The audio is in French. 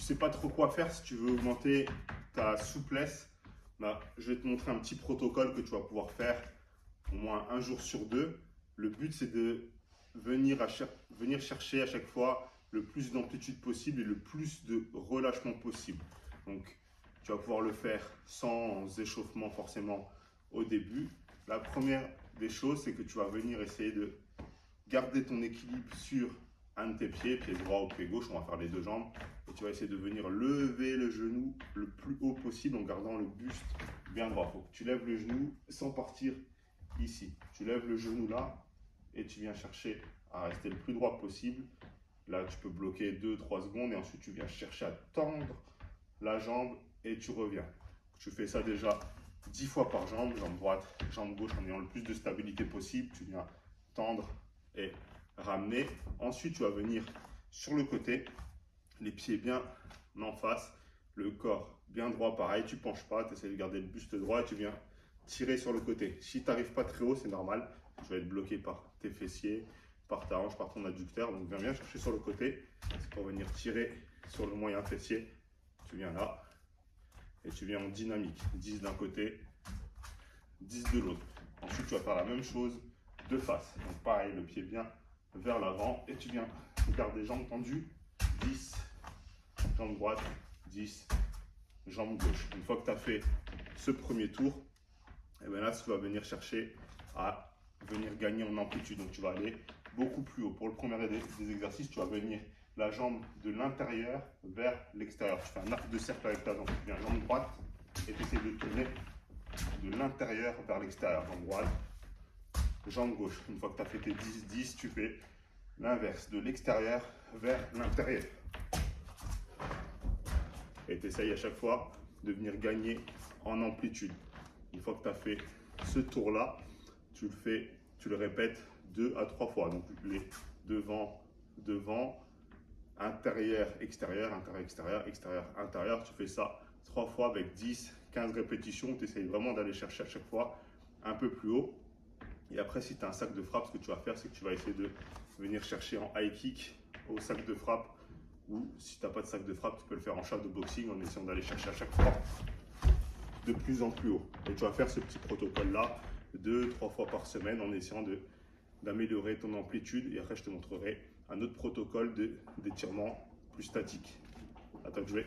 sais pas trop quoi faire, si tu veux augmenter ta souplesse, bah, je vais te montrer un petit protocole que tu vas pouvoir faire au moins un jour sur deux. Le but, c'est de venir chercher à chaque fois le plus d'amplitude possible et le plus de relâchement possible. Donc, tu vas pouvoir le faire sans échauffement forcément au début. La première des choses, c'est que tu vas venir essayer de garder ton équilibre sur un de tes pieds, pied droit ou pied gauche, on va faire les deux jambes. Et tu vas essayer de venir lever le genou le plus haut possible en gardant le buste bien droit. Il faut que tu lèves le genou sans partir ici. Tu lèves le genou là et tu viens chercher à rester le plus droit possible. Là, tu peux bloquer 2-3 secondes et ensuite tu viens chercher à tendre la jambe et tu reviens. Tu fais ça déjà 10 fois par jambe, jambe droite, jambe gauche, en ayant le plus de stabilité possible. Tu viens tendre et ramener. Ensuite, tu vas venir sur le côté, les pieds bien en face, le corps bien droit, pareil. Tu ne penches pas, tu essaies de garder le buste droit et tu viens tirer sur le côté. Si tu n'arrives pas très haut, c'est normal. Tu vas être bloqué par tes fessiers, par ta hanche, par ton adducteur. Donc, viens bien chercher sur le côté. C'est pour venir tirer sur le moyen fessier. Tu viens là et tu viens en dynamique. 10 d'un côté, 10 de l'autre. Ensuite, tu vas faire la même chose de face. Donc, pareil, le pied bien vers l'avant et tu viens garder jambes tendues. 10, jambe droite, 10, jambe gauche. Une fois que tu as fait ce premier tour, et bien là, tu vas venir chercher à venir gagner en amplitude. Donc, tu vas aller beaucoup plus haut. Pour le premier des exercices, tu vas venir la jambe de l'intérieur vers l'extérieur. Tu fais un arc de cercle avec ta jambe. Tu viens jambe droite et tu essaies de tourner de l'intérieur vers l'extérieur. Jambe droite, jambe gauche. Une fois que tu as fait tes 10-10, tu fais l'inverse, de l'extérieur vers l'intérieur. Et tu essayes à chaque fois de venir gagner en amplitude. Une fois que tu as fait ce tour-là, tu le répètes 2 à 3 fois. Donc les devant, devant, intérieur, extérieur, intérieur, extérieur, extérieur, intérieur. Tu fais ça 3 fois avec 10, 15 répétitions. Tu essayes vraiment d'aller chercher à chaque fois un peu plus haut. Et après, si tu as un sac de frappe, ce que tu vas faire, c'est que tu vas essayer de venir chercher en high kick au sac de frappe. Ou si tu n'as pas de sac de frappe, tu peux le faire en shadow boxing en essayant d'aller chercher à chaque fois de plus en plus haut. Et tu vas faire ce petit protocole-là 2-3 fois par semaine en essayant d'améliorer ton amplitude. Et après, je te montrerai un autre protocole d'étirement plus statique. À toi de jouer.